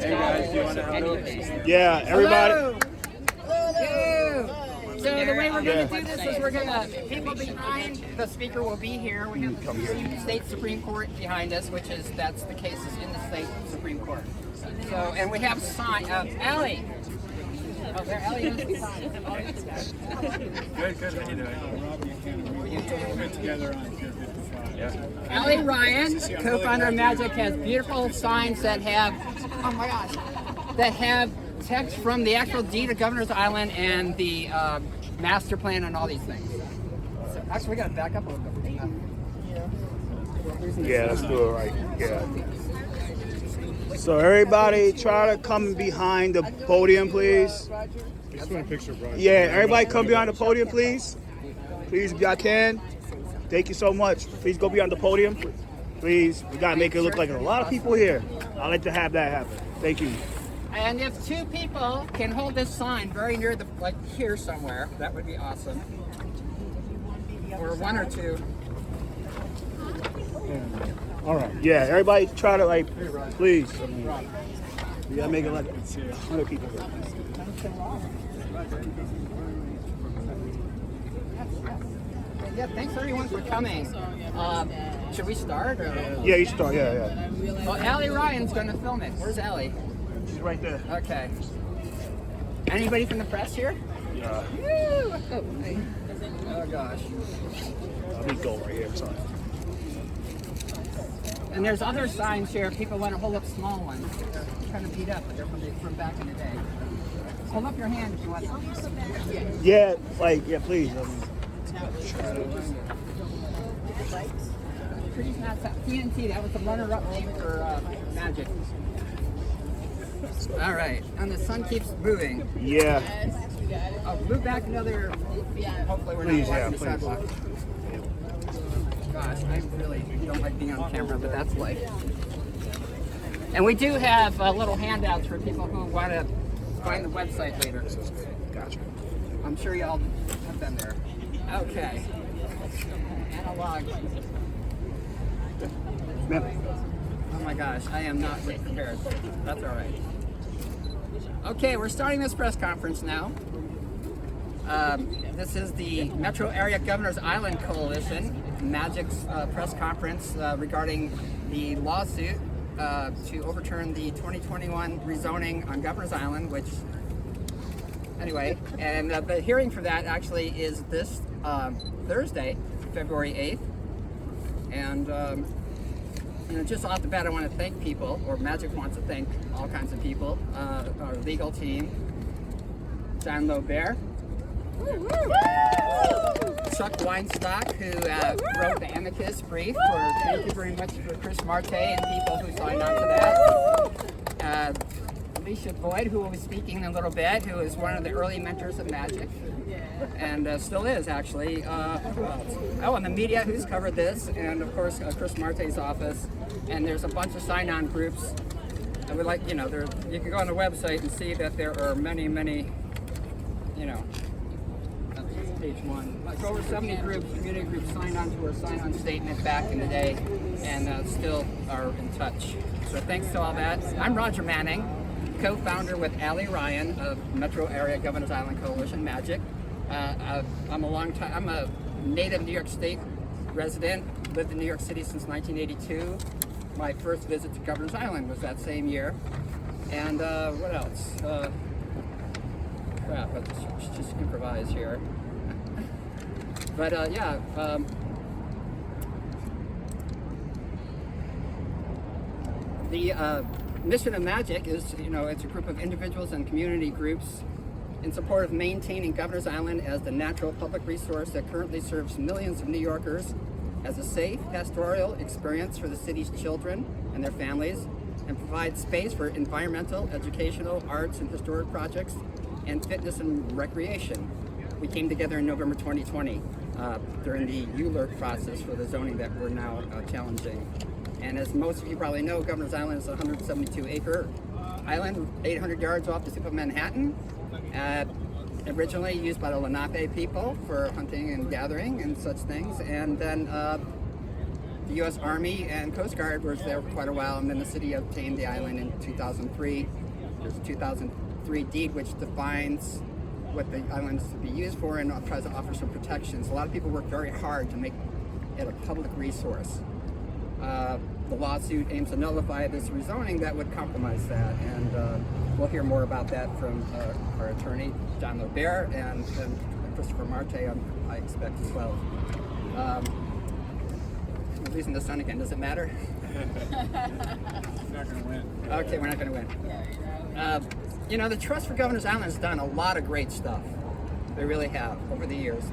guys, do you want to help? Yeah, everybody. Hello. So the way we're going to do this is we're going to, people behind the speaker will be here. We have the state Supreme Court behind us, that's the cases in the state Supreme Court. So, and we have sign, Allie. Oh, there, Allie has the sign. Good, how you doing? We're together on Pier 55. Yeah. Allie Ryan, co-founder of Magic, has beautiful signs that have, oh my gosh, that have text from the actual deed of Governor's Island and the master plan and all these things. So, actually, we got to back up a little bit. Yeah, let's do it right. Yeah. So everybody, try to come behind the podium, please. Just want a picture, bro. Yeah, everybody come behind the podium, please. Please, if y'all can. Thank you so much. Please go behind the podium. Please, we gotta make it look like a lot of people here. I'd like to have that happen. Thank you. And if two people can hold this sign very near the, like here somewhere, that would be awesome. Or one or two. All right. Yeah, everybody try to please. We gotta make it like 100 people. Yeah, thanks everyone for coming. Should we start? Or? Yeah, you start. Yeah. Well, Allie Ryan's going to film it. Where's Allie? She's right there. Okay. Anybody from the press here? Yeah. Oh gosh. Let me go right here. Sorry. And there's other signs here. People want to hold up small ones. They're kind of beat up, but they're from back in the day. Hold up your hand if you want. Yeah, please. Pretty not TNT. That was the runner-up name for Magic. All right, and the sun keeps moving. Yeah. I'll move back another. Hopefully, we're Please, not blocking the please. sidewalk. Gosh, I really don't like being on camera, but that's life. And we do have little handouts for people who want to find the website later. Gotcha. I'm sure y'all have been there. Okay. Analog. Oh my gosh, I am not prepared. That's all right. Okay, we're starting this press conference now. This is the Metro Area Governor's Island Coalition, Magic's press conference regarding the lawsuit to overturn the 2021 rezoning on Governor's Island, which, anyway, and the hearing for that actually is this Thursday, February 8th. And just off the bat, I want to thank people, or Magic wants to thank all kinds of people, our legal team, John Lobert, Chuck Weinstock, who wrote the amicus brief. Thank you very much for Chris Marte and people who signed on to that. Alicia Boyd, who will be speaking in a little bit, who is one of the early mentors of Magic, and still is actually. And the media who's covered this, and of course Chris Marte's office, and there's a bunch of sign-on groups. I would like, you can go on the website and see that there are many, that's page one, like over 70 groups, community groups signed on to our sign-on statement back in the day, and still are in touch. So thanks to all that. I'm Roger Manning, co-founder with Allie Ryan of Metro Area Governor's Island Coalition, Magic. I'm a native New York State resident, lived in New York City since 1982. My first visit to Governor's Island was that same year. And what else? Let's just improvise here. But the mission of Magic is, it's a group of individuals and community groups in support of maintaining Governor's Island as the natural public resource that currently serves millions of New Yorkers as a safe pastoral experience for the city's children and their families, and provides space for environmental, educational, arts, and historic projects, and fitness and recreation. We came together in November 2020 during the ULERC process for the zoning that we're now challenging. And as most of you probably know, Governor's Island is a 172-acre island, 800 yards off the tip of Manhattan. Originally used by the Lenape people for hunting and gathering and such things. And then The U.S. Army and Coast Guard was there for quite a while, and then the city obtained the island in 2003. There's a 2003 deed which defines what the island is to be used for and tries to offer some protections. A lot of people work very hard to make it a public resource. The lawsuit aims to nullify this rezoning that would compromise that, and we'll hear more about that from our attorney, John Lobert, and Christopher Marte, I expect as well. We're losing the sun again. Does it matter? It's not going to win. Okay, we're not going to win. You know, the Trust for Governors Island has done a lot of great stuff. They really have over the years.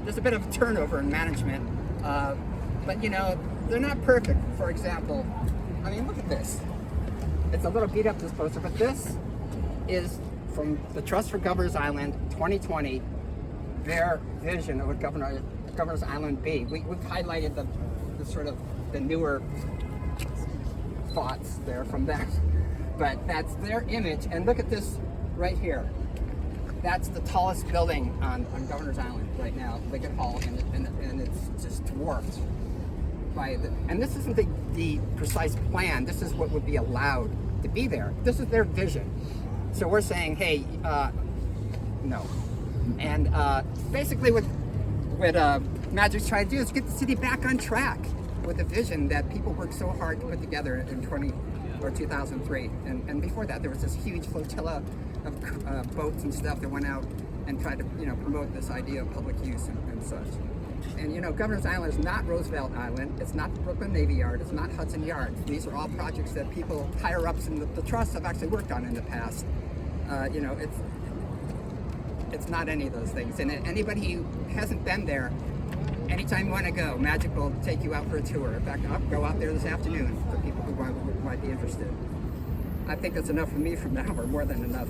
There's a bit of turnover in management, but you know, they're not perfect. For example, I mean, look at this. It's a little beat up, this poster, but this is from the Trust for Governors Island 2020, their vision of what Governors Island be. We've highlighted the sort of the newer thoughts there from them, but that's their image. And look at this right here. That's the tallest building on Governors Island right now, Liggett Hall, and it's just dwarfed by and this isn't the precise plan. This is what would be allowed to be there. This is their vision. So we're saying, hey, no. And basically what Magic's trying to do is get the city back on track with a vision that people worked so hard to put together in 2003. And before that, there was this huge flotilla of boats and stuff that went out and tried to, you know, promote this idea of public use and such. And you know, Governor's Island is not Roosevelt Island, it's not the Brooklyn Navy Yard, it's not Hudson Yards. These are all projects that people, higher ups in the trust, have actually worked on in the past. You know, it's not any of those things. And anybody who hasn't been there, anytime you want to go, Magic will take you out for a tour. In fact, I'll go out there this afternoon for people who might be interested. I think that's enough for me from now, or more than enough.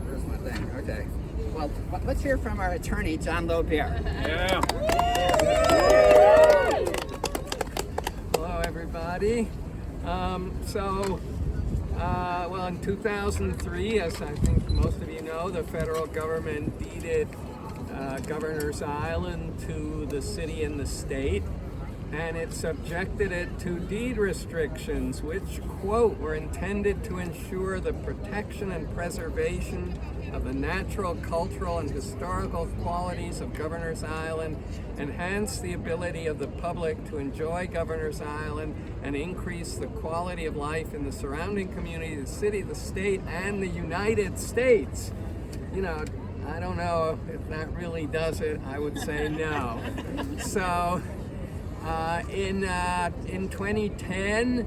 Where's my thing? Okay. Well, let's hear from our attorney, John Lobert. Yeah. Hello, everybody. Well, in 2003, as I think most of you know, the federal government deeded Governor's Island to the city and the state, and it subjected it to deed restrictions, which, quote, were intended to ensure the protection and preservation of the natural, cultural, and historical qualities of Governor's Island, enhance the ability of the public to enjoy Governor's Island, and increase the quality of life in the surrounding community, the city, the state, and the United States. You know, I don't know if that really does it. I would say no. So, in 2010,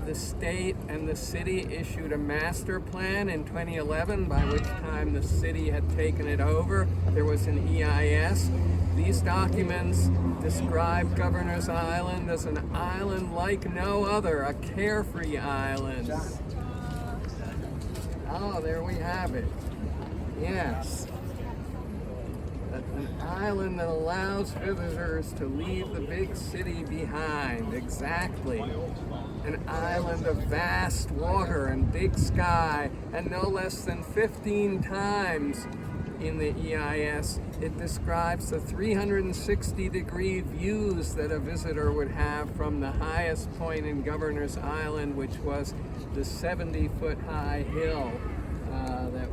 the state and the city issued a master plan in 2011, by which time the city had taken it over. There was an EIS. These documents describe Governor's Island as an island like no other, a carefree island. Oh, there we have it. Yes. An island that allows visitors to leave the big city behind. Exactly. An island of vast water and big sky, and no less than 15 times in the EIS, it describes the 360-degree views that a visitor would have from the highest point in Governor's Island, which was the 70-foot high hill that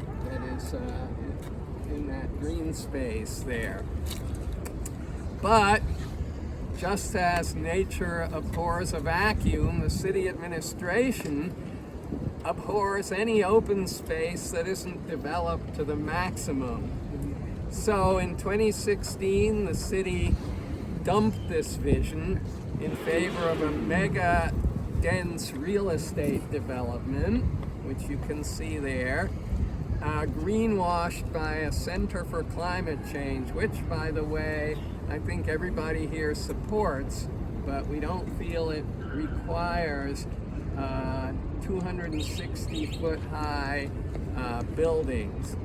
is in that green space there. But just as nature abhors a vacuum, the city administration abhors any open space that isn't developed to the maximum. So in 2016, the city dumped this vision in favor of a mega dense real estate development, which you can see there, greenwashed by a Center for Climate Change, which, by the way, I think everybody here supports, but we don't feel it requires 260-foot high buildings.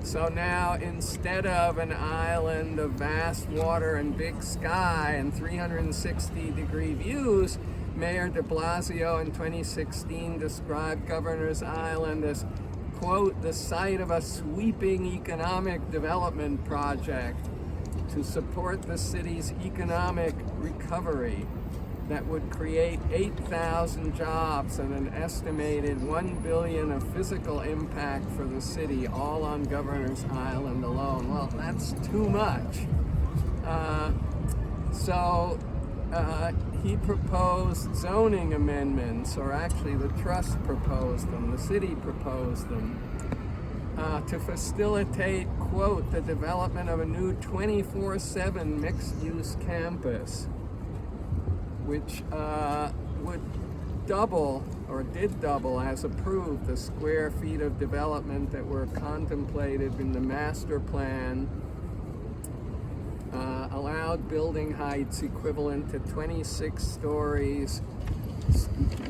So now, instead of an island of vast water and big sky and 360-degree views, Mayor de Blasio in 2016 described Governor's Island as, quote, the site of a sweeping economic development project to support the city's economic recovery that would create 8,000 jobs and an estimated $1 billion of physical impact for the city, all on Governor's Island alone. Well, that's too much. So he proposed zoning amendments, or actually the trust proposed them, the city proposed them, to facilitate, quote, the development of a new 24/7 mixed-use campus, which would double, or did double as approved, the square feet of development that were contemplated in the master plan, allowed building heights equivalent to 26 stories,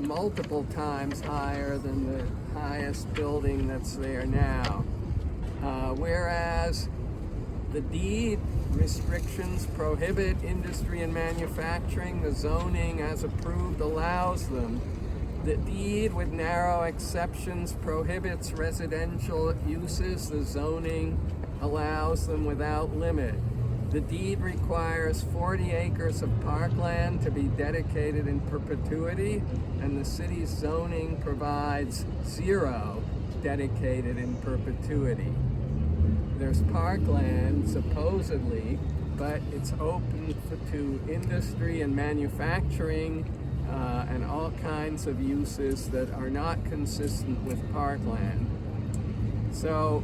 multiple times higher than the highest building that's there now. Whereas the deed restrictions prohibit industry and manufacturing, the zoning as approved allows them. The deed, with narrow exceptions, prohibits residential uses, the zoning allows them without limit. The deed requires 40 acres of parkland to be dedicated in perpetuity, and the city's zoning provides 0 dedicated in perpetuity. There's parkland, supposedly, but it's open to industry and manufacturing and all kinds of uses that are not consistent with parkland. So,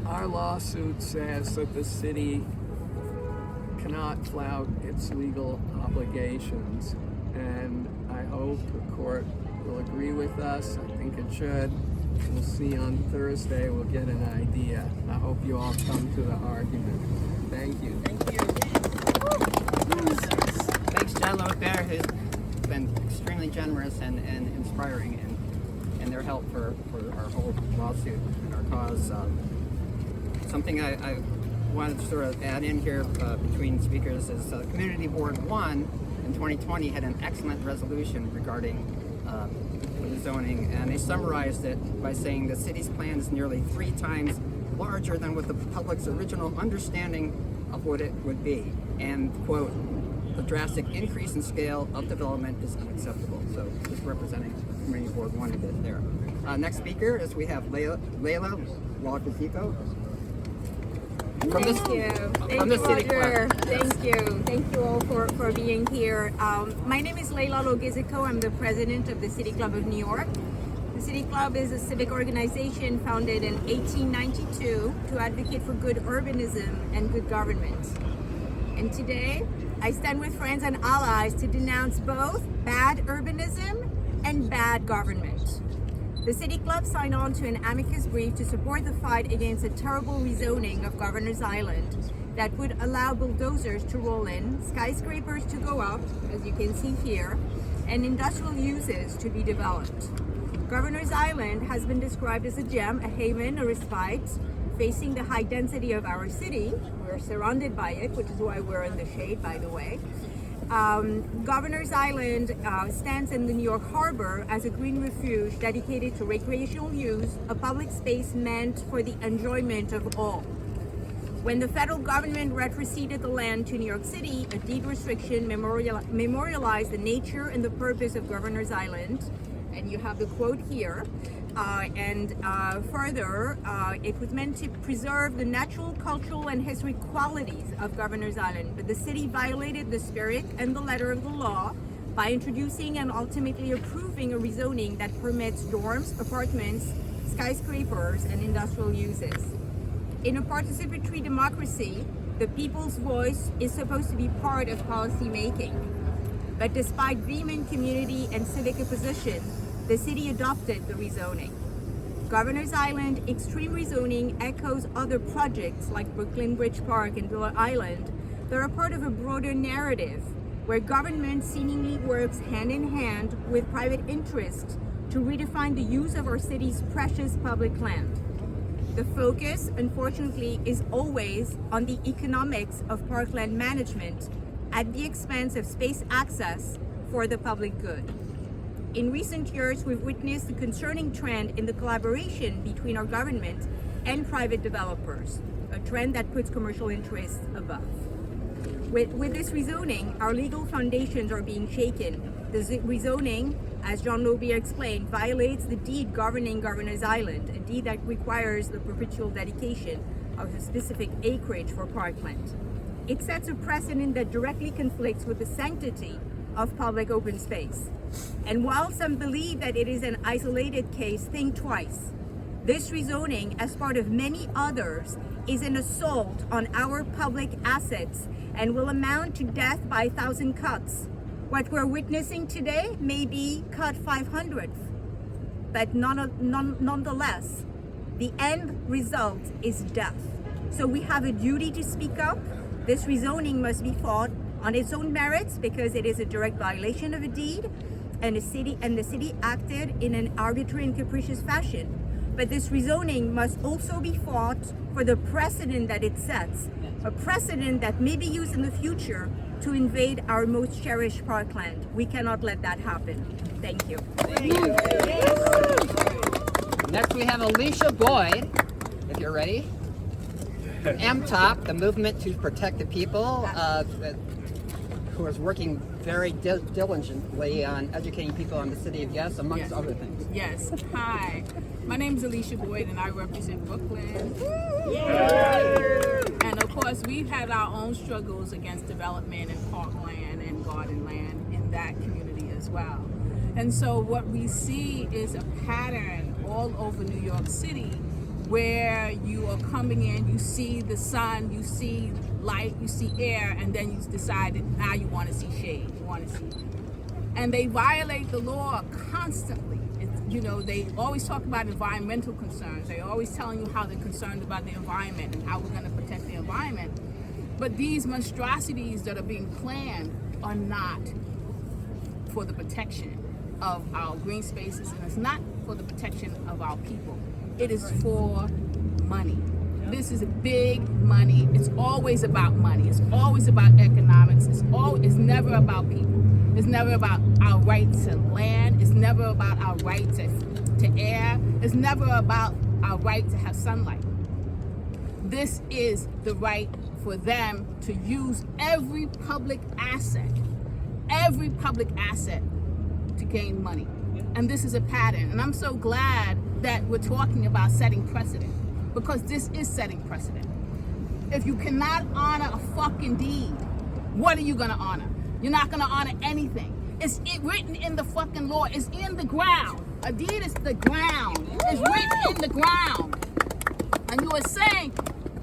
our lawsuit says that the city cannot flout its legal obligations, and I hope the court will agree with us. I think it should. We'll see on Thursday. We'll get an idea. I hope you all come to the argument. Thank you. Thank you. Thanks, John Lopez, who's been extremely generous and inspiring in their help for our whole lawsuit and our cause. Something I wanted to sort of add in here between speakers is Community Board 1 in 2020 had an excellent resolution regarding the zoning, and they summarized it by saying the city's plan is nearly 3 times larger than what the public's original understanding of what it would be, and, quote, the drastic increase in scale of development is unacceptable. So just representing Community Board 1 a bit there. Next speaker is we have Leila Lagazico. Thank you, Roger. Thank you all for being here. My name is Leila Lagazico. I'm the president of the City Club of New York. The City Club is a civic organization founded in 1892 to advocate for good urbanism and good government. And today, I stand with friends and allies to denounce both bad urbanism and bad government. The City Club signed on to an amicus brief to support the fight against a terrible rezoning of Governor's Island that would allow bulldozers to roll in, skyscrapers to go up, as you can see here, and industrial uses to be developed. Governor's Island has been described as a gem, a haven, a respite, facing the high density of our city. We're surrounded by it, which is why we're in the shade, by the way. Governor's Island stands in the New York Harbor as a green refuge dedicated to recreational use, a public space meant for the enjoyment of all. When the federal government retroceded the land to New York City, a deed restriction memorialized the nature and the purpose of Governor's Island, and you have the quote here. Further, it was meant to preserve the natural, cultural, and historic qualities of Governor's Island, but the city violated the spirit and the letter of the law by introducing and ultimately approving a rezoning that permits dorms, apartments, skyscrapers, and industrial uses. In a participatory democracy, the people's voice is supposed to be part of policy making. But despite vehement community and civic opposition, the city adopted the rezoning. Governor's Island extreme rezoning echoes other projects like Brooklyn Bridge Park and Villa Island that are part of a broader narrative where government seemingly works hand in hand with private interests to redefine the use of our city's precious public land. The focus, unfortunately, is always on the economics of parkland management at the expense of space access for the public good. In recent years, we've witnessed a concerning trend in the collaboration between our government and private developers, a trend that puts commercial interests above. With this rezoning, our legal foundations are being shaken. The rezoning, as John Lobie explained, violates the deed governing Governor's Island, a deed that requires the perpetual dedication of a specific acreage for parkland. It sets a precedent that directly conflicts with the sanctity of public open space. And while some believe that it is an isolated case, think twice. This rezoning, as part of many others, is an assault on our public assets and will amount to death by 1,000 cuts. What we're witnessing today may be cut 500th, but nonetheless, the end result is death. So we have a duty to speak up. This rezoning must be fought on its own merits because it is a direct violation of a deed, and the city acted in an arbitrary and capricious fashion. But this rezoning must also be fought for the precedent that it sets, a precedent that may be used in the future to invade our most cherished parkland. We cannot let that happen. Thank you. Next we have Alicia Boyd, if you're ready. MTOP, the Movement to Protect the People, who is working very diligently on educating people on the City of Yes, amongst other things. Yes. Hi. My name is Alicia Boyd and I represent Brooklyn. And of course, we've had our own struggles against development and parkland and garden land in that community as well. And so what we see is a pattern all over New York City where you are coming in, you see the sun, you see light, you see air, and then you decide that now you want to see shade, you want to see. And they violate the law constantly. They always talk about environmental concerns. They're always telling you how they're concerned about the environment and how we're going to protect the environment. But these monstrosities that are being planned are not for the protection of our green spaces, and it's not for the protection of our people. It is for money. This is big money. It's always about money. It's always about economics. It's never about people. It's never about our right to land. It's never about our right to air. It's never about our right to have sunlight. This is the right for them to use every public asset to gain money. And this is a pattern. And I'm so glad that we're talking about setting precedent, because this is setting precedent. If you cannot honor a fucking deed, what are you gonna honor? You're not gonna honor anything. It's written in the fucking law. It's in the ground. A deed is the ground. It's written in the ground. And you are saying,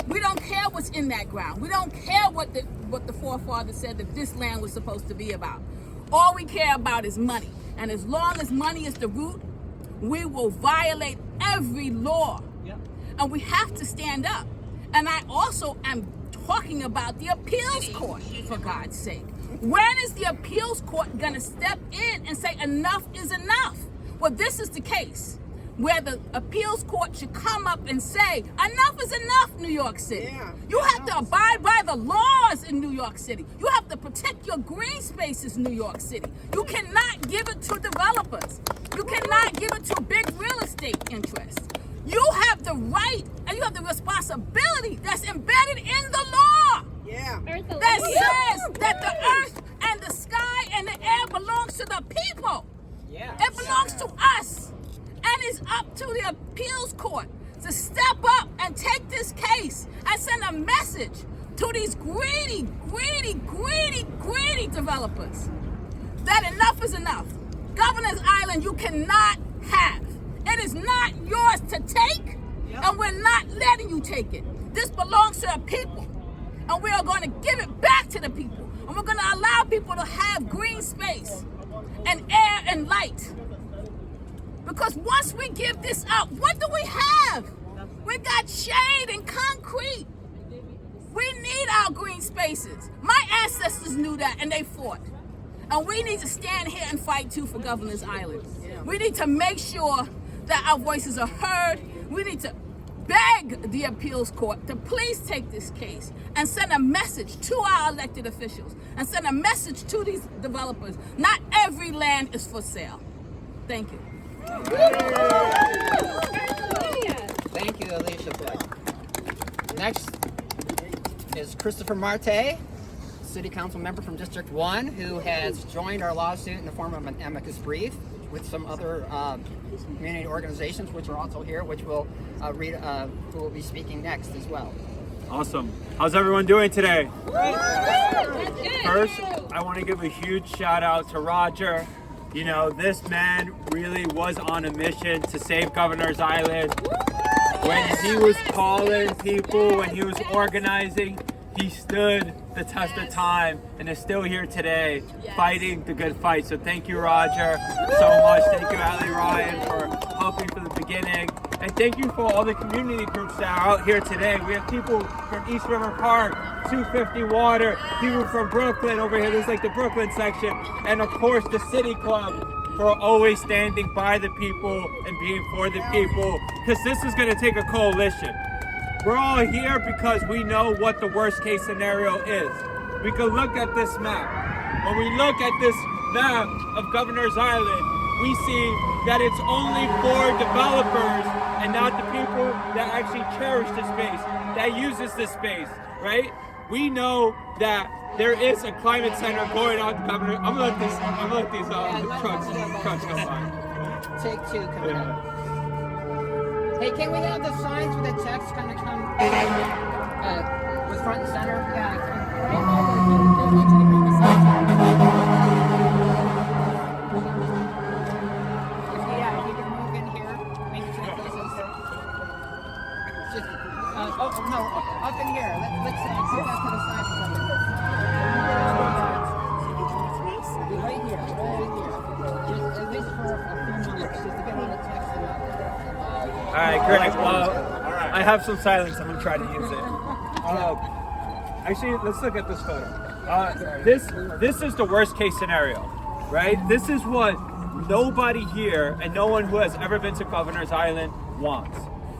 we don't care what's in that ground. We don't care what the forefathers said that this land was supposed to be about. All we care about is money. And as long as money is the root, we will violate every law. Yep. And we have to stand up. And I also am talking about the appeals court, for God's sake. When is the appeals court gonna step in and say enough is enough? Well, this is the case where the appeals court should come up and say enough is enough, New York City. Yeah. You have to abide by the laws in New York City. You have to protect your green spaces, New York City. You cannot give it to developers. You cannot give it to big real estate interests. You have the right and you have the responsibility that's embedded in the law. Yeah. That says that the earth and the sky and the air belongs to the people. Yeah. It belongs to us. And it's up to the appeals court to step up and take this case and send a message to these greedy developers that enough is enough. Governor's Island you cannot have. It is not yours to take, and we're not letting you take it. This belongs to the people, and we are going to give it back to the people, and we're going to allow people to have green space and air and light. Because once we give this up, what do we have? We got shade and concrete. We need our green spaces. My ancestors knew that and they fought. And we need to stand here and fight too for Governor's Island. We need to make sure that our voices are heard. We need to beg the appeals court to please take this case and send a message to our elected officials and send a message to these developers. Not every land is for sale. Thank you. Thank you, Alicia. Next is Christopher Marte, City Council member from District 1, who has joined our lawsuit in the form of an amicus brief with some other community organizations, which are also here, which will read, who will be speaking next as well. Awesome. How's everyone doing today? First, I want to give a huge shout out to Roger. You know, this man really was on a mission to save Governor's Island. When he was calling people, when he was organizing, he stood the test of time and is still here today fighting the good fight. So thank you, Roger, so much. Thank you, Ali Ryan, for helping from the beginning. And thank you for all the community groups that are out here today. We have people from East River Park, 250 Water, people from Brooklyn over here. This is like the Brooklyn section. And of course, the City Club for always standing by the people and being for the people. Because this is going to take a coalition. We're all here because we know what the worst case scenario is. We can look at this map. When we look at this map of Governor's Island, we see that it's only for developers and not the people that actually cherish the space, that uses this space, right? We know that there is a climate center going on, Governor. I'm gonna let these trucks go by. Take two coming up. Hey, can we have the signs with the text kind of come with front and center? Yeah. If you can move in here, maybe to the places. Just, oh no, up in here. Let's put that to the side for something. Right here. Just at least for a few minutes, just to get all the text in. All right, great. Well, I have some silence. I'm gonna try to use it. Actually, let's look at this photo. This is the worst case scenario, right? This is what nobody here and no one who has ever been to Governor's Island wants.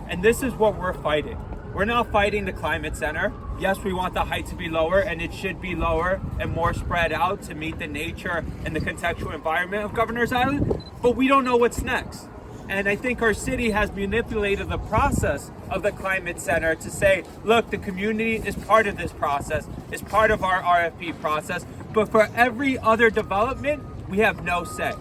And this is what we're fighting. We're not fighting the climate center. Yes, we want the height to be lower, and it should be lower and more spread out to meet the nature and the contextual environment of Governor's Island, but we don't know what's next. And I think our city has manipulated the process of the climate center to say, look, the community is part of this process, is part of our RFP process, but for every other development, we have no say.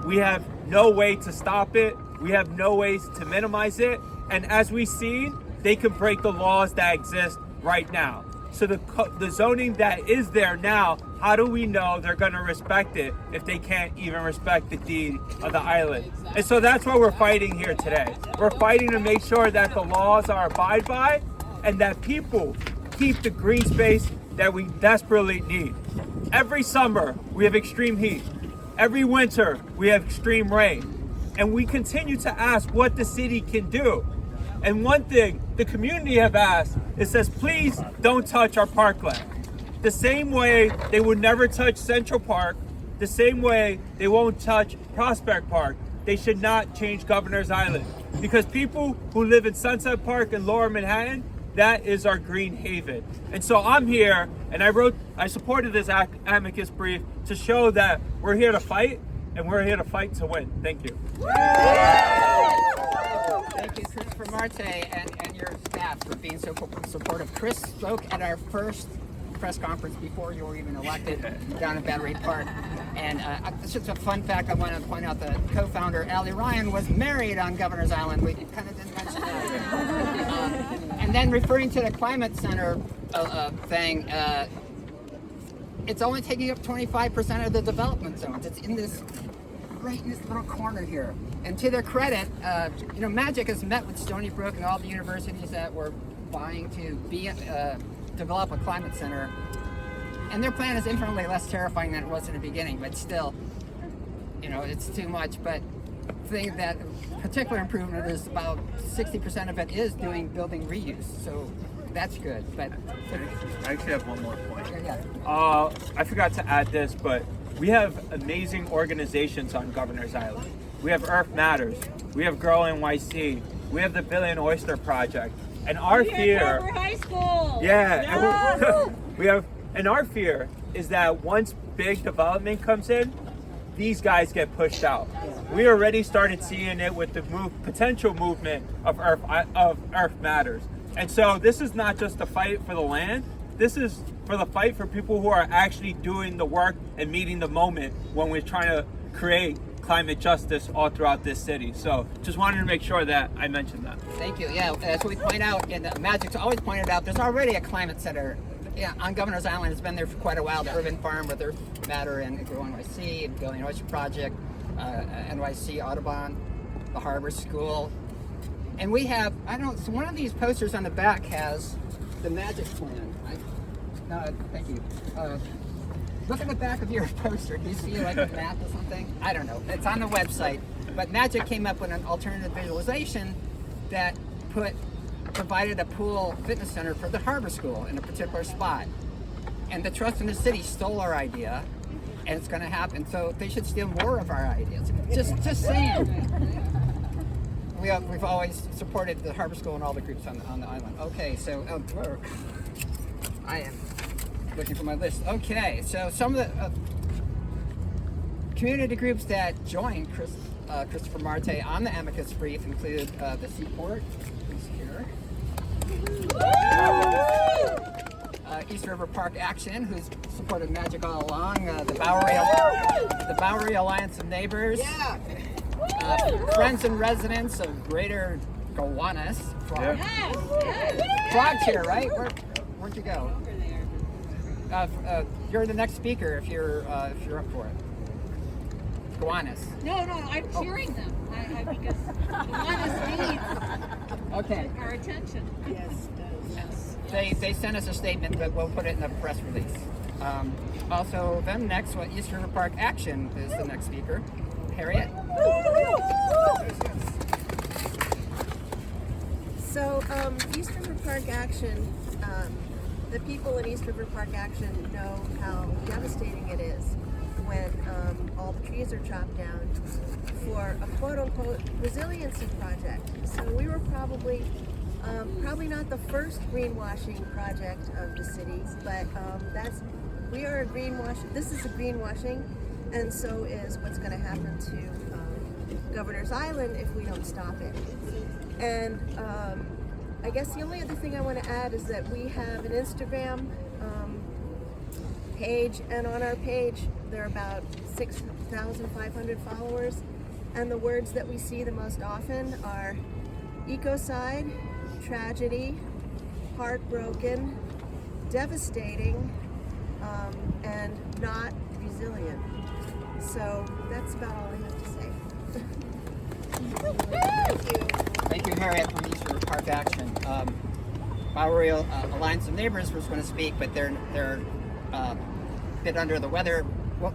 We have no way to stop it. We have no ways to minimize it. And as we see, they can break the laws that exist right now. So the zoning that is there now, how do we know they're going to respect it if they can't even respect the deed of the island? And so that's why we're fighting here today. We're fighting to make sure that the laws are abided by and that people keep the green space that we desperately need. Every summer, we have extreme heat. Every winter, we have extreme rain. And we continue to ask what the city can do. And one thing the community have asked is says, please don't touch our parkland. The same way they would never touch Central Park, the same way they won't touch Prospect Park, they should not change Governor's Island. Because people who live in Sunset Park and Lower Manhattan, that is our green haven. And so I'm here, and I supported this amicus brief to show that we're here to fight, and we're here to fight to win. Thank you. Thank you, Christopher Marte, and your staff for being so supportive. Chris spoke at our first press conference before you were even elected down in Battery Park. And it's just a fun fact I want to point out. The co-founder, Ali Ryan, was married on Governor's Island. We kind of didn't mention that. And then referring to the climate center thing, it's only taking up 25% of the development zones. It's in this right in this little corner here. And to their credit, Magic has met with Stony Brook and all the universities that were vying to develop a climate center. And their plan is infinitely less terrifying than it was in the beginning, but still, it's too much. But I think that particular improvement is about 60% of it is doing building reuse. So that's good. But I actually have one more point. Yeah. I forgot to add this, but we have amazing organizations on Governor's Island. We have Earth Matters. We have Grow NYC. We have the Billion Oyster Project. And our fear, High School. Yeah, and our fear is that once big development comes in, these guys get pushed out. we already started seeing it with the potential movement of Earth Matters. And so this is not just a fight for the land. This is for the fight for people who are actually doing the work and meeting the moment when we're trying to create climate justice all throughout this city. So just wanted to make sure that I mentioned that. Thank you. Yeah, as we point out, and Magic's always pointed out, there's already a climate center on Governor's Island. It's been there for quite a while. The Urban Farm with Earth Matter and Grow NYC, Building Ocean Project, NYC Audubon, the Harbor School. And we have, I don't know, so one of these posters on the back has the Magic plan. Thank you. Look at the back of your poster. Do you see like a map or something? I don't know. It's on the website. But Magic came up with an alternative visualization that provided a pool fitness center for the Harbor School in a particular spot. And the Trust in the City stole our idea, and it's going to happen. So they should steal more of our ideas. Just saying. We've always supported the Harbor School and all the groups on the island. Okay, so I am looking for my list. Okay, so some of the community groups that joined Christopher Marte on the amicus brief include the Seaport, who's here, East River Park Action, who's supported Magic all along, the Bowery Alliance of Neighbors, Friends and Residents of Greater Gowanus. Frog's here, right? Where'd you go? You're the next speaker if you're up for it. Gowanus. No, I'm cheering them because Gowanus needs Okay. our attention. Yes. They sent us a statement, but we'll put it in the press release. Also, then next, East River Park Action is the next speaker. Harriet. So, East River Park Action, the people in East River Park Action know how devastating it is when all the trees are chopped down for a quote-unquote resiliency project. So we were probably not the first greenwashing project of the city, but we are a greenwash. This is a greenwashing, and so is what's going to happen to Governor's Island if we don't stop it. And I guess the only other thing I want to add is that we have an Instagram page, and on our page there are about 6,500 followers, and the words that we see the most often are ecocide, tragedy, heartbroken, devastating, and not resilient. So that's about all I have to say. Thank you. Thank you, Harriet from East River Park Action. Bowery Alliance of Neighbors was going to speak, but they're a bit under the weather. Well,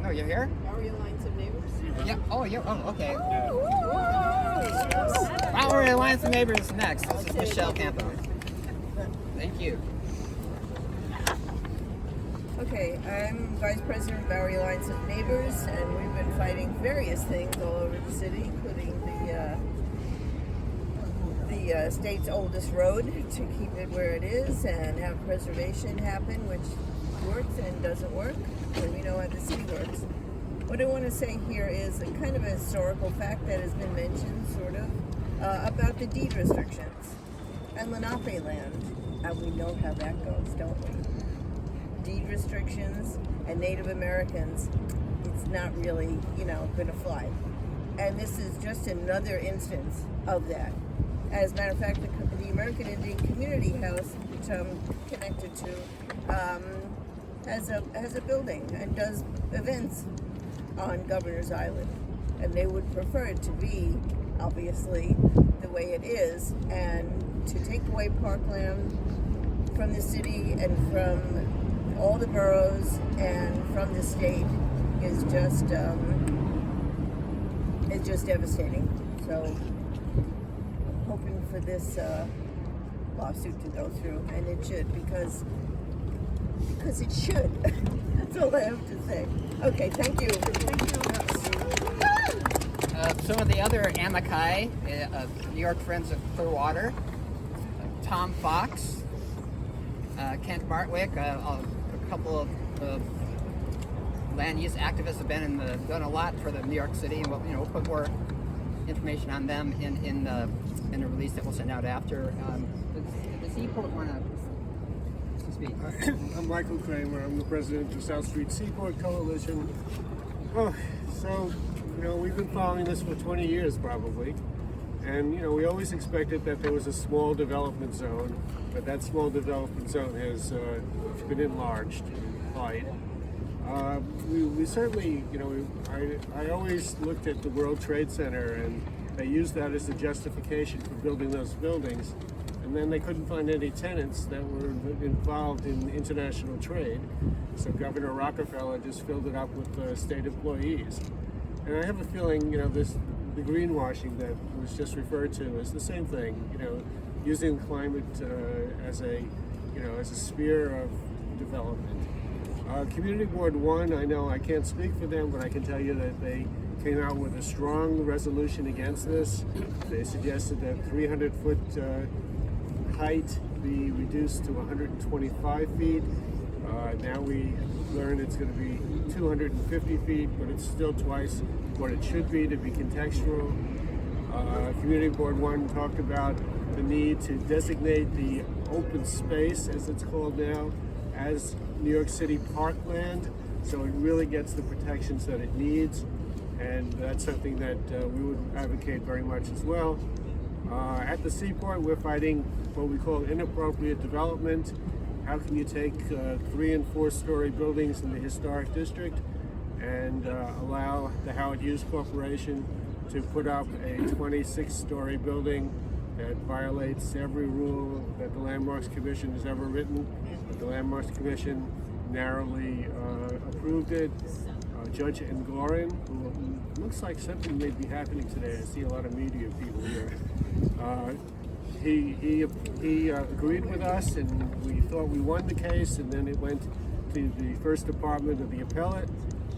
no, you're here? Bowery Alliance of Neighbors. Yeah. Oh, okay. Bowery Alliance of Neighbors is next. This is Michelle Campo. Thank you. Okay, I'm Vice President of Bowery Alliance of Neighbors, and we've been fighting various things all over the city, including the state's oldest road to keep it where it is and have preservation happen, which works and doesn't work, and we know how the city works. What I want to say here is a kind of a historical fact that has been mentioned, sort of, about the deed restrictions and Lenape land, and we know how that goes, don't we? Deed restrictions and Native Americans, it's not really, going to fly. And this is just another instance of that. As a matter of fact, the American Indian Community House, which I'm connected to, has a building and does events on Governor's Island. And they would prefer it to be, obviously, the way it is, and to take away parkland from the city and from all the boroughs and from the state is just devastating. So I'm hoping for this lawsuit to go through, and it should, because it should. That's all I have to say. Okay, thank you. Some of the other amici of New York Friends of Clearwater, Tom Fox, Kent Bartwick, a couple of land use activists have been done a lot for the New York City, and we'll put more information on them in the release that we'll send out after. Does Seaport want to speak? I'm Michael Kramer. I'm the president of South Street Seaport Coalition. Oh, so, we've been following this for 20 years probably. And, we always expected that there was a small development zone, but that small development zone has been enlarged in height. We certainly, I always looked at the World Trade Center, and they used that as a justification for building those buildings. And then they couldn't find any tenants that were involved in international trade. So Governor Rockefeller just filled it up with state employees. And I have a feeling, the greenwashing that was just referred to is the same thing. Using climate as a sphere of development. Community Board 1, I know I can't speak for them, but I can tell you that they came out with a strong resolution against this. They suggested that 300-foot height be reduced to 125 feet. Now we learned it's going to be 250 feet, but it's still twice what it should be to be contextual. Community Board 1 talked about the need to designate the open space, as it's called now, as New York City parkland, so it really gets the protections that it needs, and that's something that we would advocate very much as well. At the Seaport, we're fighting what we call inappropriate development. How can you take 3- and 4-story buildings in the historic district and allow the Howard Hughes Corporation to put up a 26-story building that violates every rule that the Landmarks Commission has ever written? But the Landmarks Commission narrowly approved it. Judge Engoron, who looks like something may be happening today. I see a lot of media people here. He agreed with us, and we thought we won the case, and then it went to the first department of the appellate,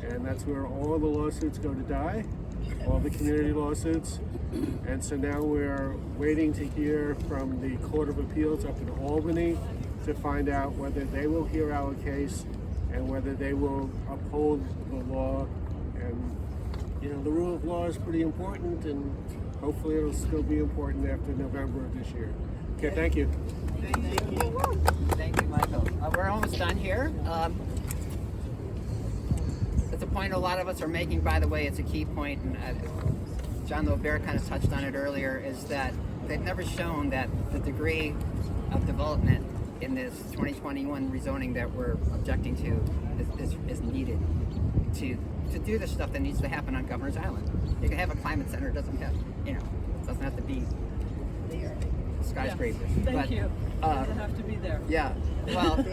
and that's where all the lawsuits go to die, all the community lawsuits. And so now we're waiting to hear from the Court of Appeals up in Albany to find out whether they will hear our case and whether they will uphold the law. And the rule of law is pretty important, and hopefully it'll still be important after November of this year. Okay, thank you. Thank you, Michael. We're almost done here. It's a point a lot of us are making, by the way. It's a key point, and John Lobert kind of touched on it earlier, is that they've never shown that the degree of development in this 2021 rezoning that we're objecting to is needed to do the stuff that needs to happen on Governor's Island. You can have a climate center, it doesn't have to be skyscrapers. Thank you. It doesn't have to be there. Yeah, well,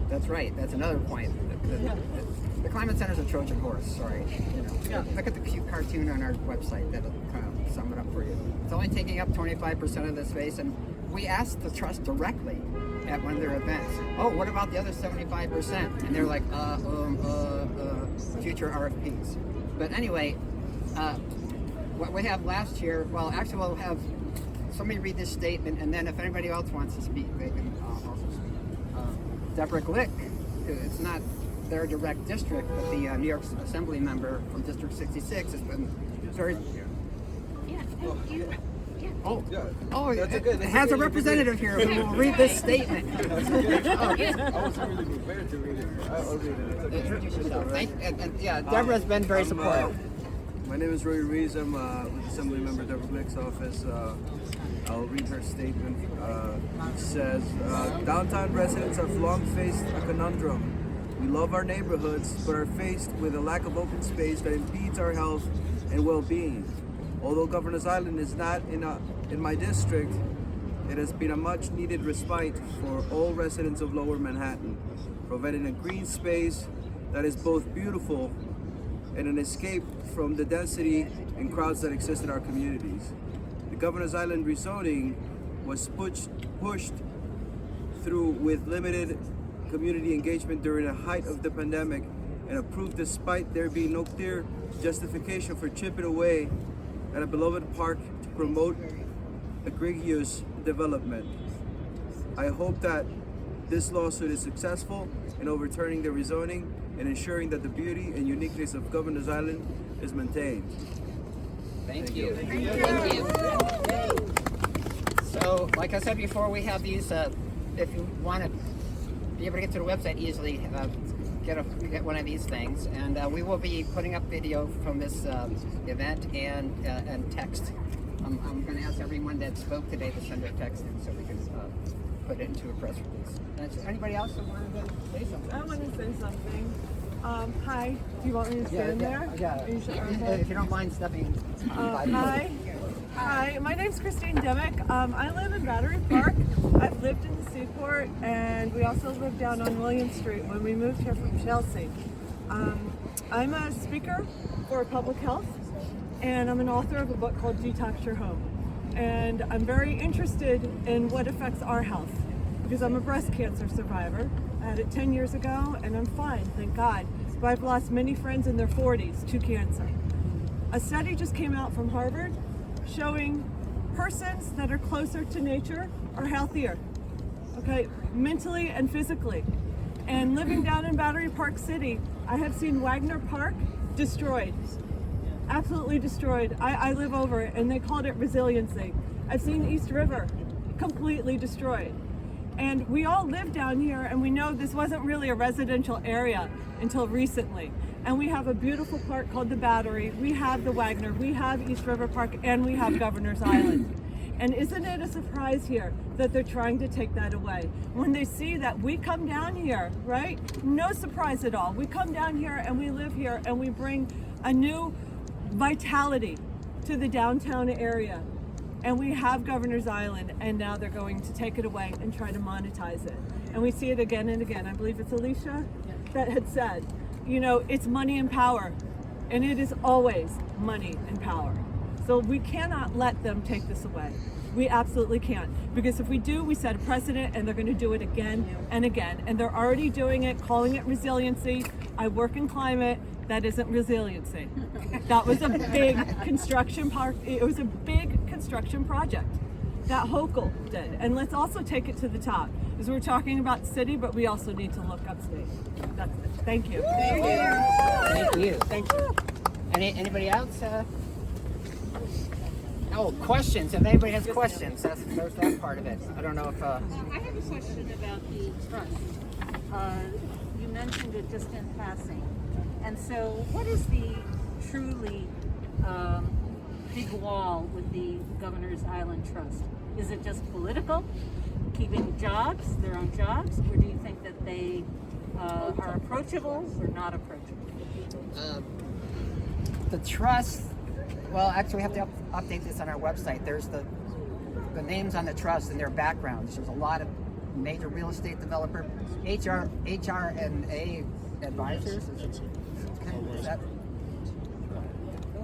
that's right. That's another point. The climate center's a Trojan horse. Sorry. Look at the cute cartoon on our website. That'll kind of sum it up for you. It's only taking up 25% of the space, and we asked the trust directly at one of their events, oh, what about the other 75%? And they're like, future RFPs. But anyway, what we have last year, well, actually we'll have somebody read this statement, and then if anybody else wants to speak, they can also speak. Deborah Glick, it's not their direct district, but the New York Assembly member from District 66 has been very... Yeah, thank you. It has a representative here who will read this statement. I wasn't really prepared to read it. I'll read it. Introduce yourself. Deborah's been very supportive. My name is Roy Ruiz. I'm with Assembly Member Deborah Glick's office. I'll read her statement. It says, downtown residents have long faced a conundrum. We love our neighborhoods, but are faced with a lack of open space that impedes our health and well-being. Although Governor's Island is not in my district, it has been a much-needed respite for all residents of Lower Manhattan, providing a green space that is both beautiful and an escape from the density and crowds that exist in our communities. The Governor's Island rezoning was pushed through with limited community engagement during the height of the pandemic and approved despite there being no clear justification for chipping away at a beloved park to promote egregious development. I hope that This lawsuit is successful in overturning the rezoning and ensuring that the beauty and uniqueness of Governor's Island is maintained. Thank you. So, like I said before, we have these, if you want to be able to get to the website easily, get one of these things. And we will be putting up video from this event and text. I'm going to ask everyone that spoke today to send their text in so we can put it into a press release. Is there anybody else that wanted to say something? I want to say something. Hi, do you want me to stand there? Yeah. Are you sure? If you don't mind stepping. Hi, my name's Christine Demick. I live in Battery Park. I've lived in the Seaport, and we also live down on William Street when we moved here from Chelsea. I'm a speaker for public health, and I'm an author of a book called Detox Your Home. And I'm very interested in what affects our health, because I'm a breast cancer survivor. I had it 10 years ago, and I'm fine, thank God. But I've lost many friends in their 40s to cancer. A study just came out from Harvard showing persons that are closer to nature are healthier, okay, mentally and physically. And living down in Battery Park City, I have seen Wagner Park destroyed, absolutely destroyed. I live over it, and they called it resiliency. I've seen East River completely destroyed. And we all live down here, and we know this wasn't really a residential area until recently. And we have a beautiful park called the Battery. We have the Wagner, we have East River Park, and we have Governor's Island. And isn't it a surprise here that they're trying to take that away? When they see that we come down here, right? No surprise at all. We come down here and we live here and we bring a new vitality to the downtown area. And we have Governor's Island, and now they're going to take it away and try to monetize it. And we see it again and again. I believe it's Alicia that had said, you know, it's money and power, and it is always money and power. So we cannot let them take this away. We absolutely can't, because if we do, we set a precedent, and they're going to do it again and again. And they're already doing it, calling it resiliency. I work in climate. That isn't resiliency. That was a big construction park. It was a big construction project that Hochul did. And let's also take it to the top, because we're talking about city, but we also need to look upstate. That's it. Thank you. Thank you. Thank you. Thank you. Anybody else? Oh, questions. If anybody has questions, there's that part of it. I don't know if... I have a question about the trust. You mentioned it just in passing. And so what is the truly big wall with the Governor's Island Trust? Is it just political, keeping jobs, their own jobs, or do you think that they are approachable or not approachable? The trust, well, actually we have to update this on our website. There's the names on the trust and their backgrounds. There's a lot of major real estate developer, HR&A advisors.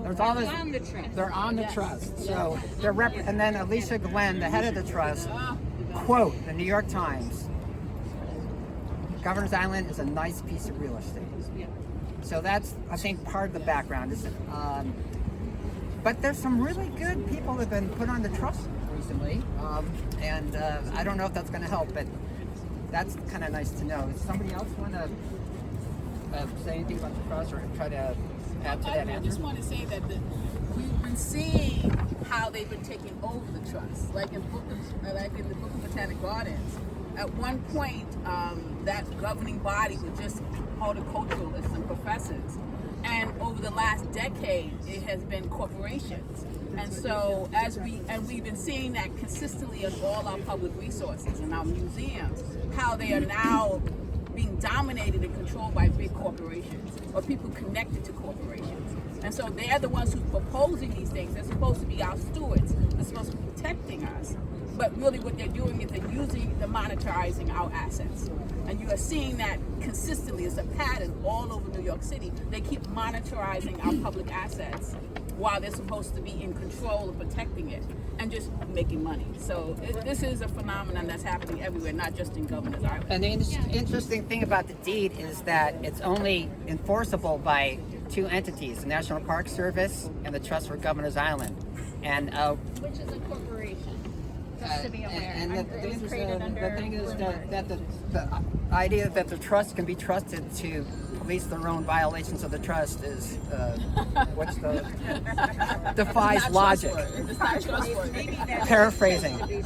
There's all this, on the trust. They're on the trust. So they're and then Alicia Glenn, the head of the trust, quote the New York Times, Governor's Island is a nice piece of real estate. So that's, I think, part of the background. But there's some really good people that have been put on the trust recently, and I don't know if that's going to help, but that's kind of nice to know. Does somebody else want to say anything about the trust or try to add to that answer? I just want to say that we've been seeing how they've been taking over the trust, like in the Book of Botanic Gardens. At one point, that governing body was just horticulturalists and professors. And over the last decade, it has been corporations. And so we've been seeing that consistently in all our public resources and our museums, how they are now being dominated and controlled by big corporations or people connected to corporations. And so they're the ones who are proposing these things. They're supposed to be our stewards. They're supposed to be protecting us. But really what they're doing is they're monetizing our assets. And you are seeing that consistently as a pattern all over New York City. They keep monetizing our public assets while they're supposed to be in control of protecting it and just making money. So this is a phenomenon that's happening everywhere, not just in Governor's Island. And the interesting thing about the deed is that it's only enforceable by two entities, the National Park Service and the Trust for Governor's Island. And which is a corporation. just to be aware. And It was created under the thing is rumors. that the idea that the trust can be trusted to police their own violations of the trust is defies logic. Paraphrasing. Is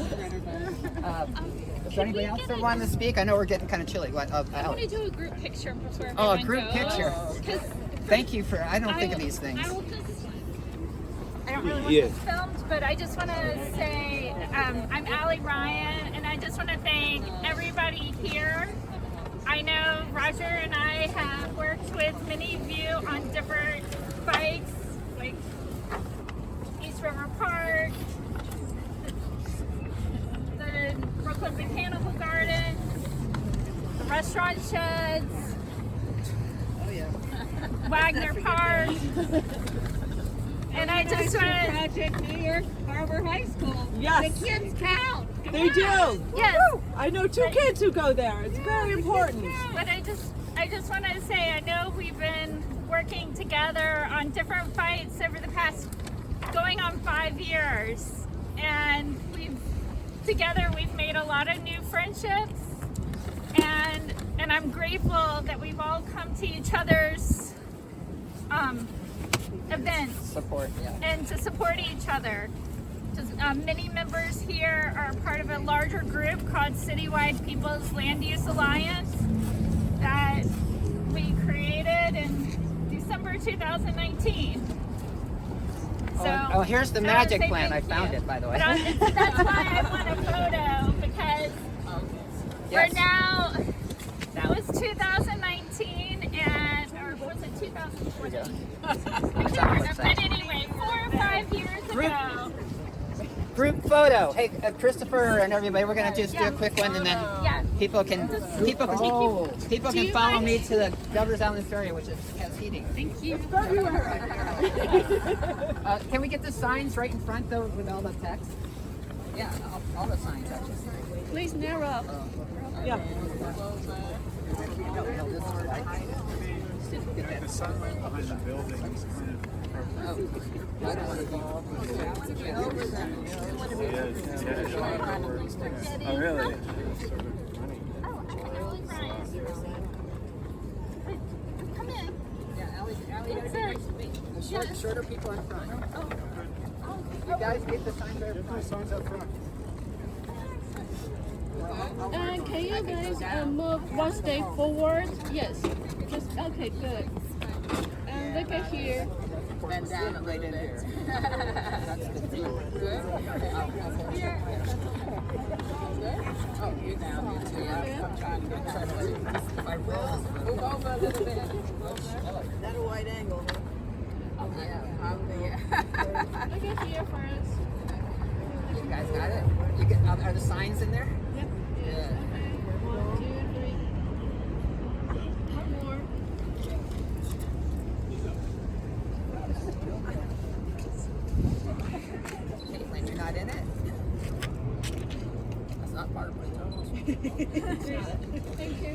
there anybody else that want to speak? I know we're getting kind of chilly. What? I want to do a group picture before Oh, a everyone group goes. picture. 'Cause Thank you for. I don't think of these things. I don't really want this filmed, but I just want to say I'm Allie Ryan, and I just want to thank everybody here. I know Roger and I have worked with many of you on different fights, like East River Park, the Brooklyn Botanical Garden, the restaurant sheds, Wagner Park. And I just want to Project New York Harbor High School. Yes. The kids count. Come They on. do. Yes. I know 2 kids who go there. It's very important. But I just want to say, I know we've been working together on different fights over the past going on 5 years, and we've made a lot of new friendships, and I'm grateful that we've all come to each other's events Support. Yeah. and to support each other. Just, many members here are part of a larger group called Citywide People's Land Use Alliance that we created in December 2019. So, here's the I wanna magic say plan. I thank found you. it, by the way. But that's why I want a photo, because Yes. we're now, that was 2019, or was it 2020? I can't remember. But anyway, 4 or 5 years ago. Group photo. Hey, Christopher and everybody, we're gonna just do a quick one, and then Yeah. people can follow me to the Governor's Island area, which has heating. Thank you. Can we get the signs right in front though, with all the text? Yeah, all the signs actually. Please narrow up. Yeah. The sunlight behind the buildings. Oh, really? Come in. Shorter people in front. You guys get the signs right in front. Signs up front. Can you guys move one step forward? Yes. Just okay. Good. And look at here. Bend down a little bit. That's the thing. Good. Oh, you down here too. I'm trying to get my roll. Move over a little bit. That a wide angle, huh? Oh yeah, probably yeah. Look at here first. You guys got it? Are the signs in there? Yep. Yeah. 1, 2, 3. One more. Caitlin, you're not in it? That's not part of my total. Thank you.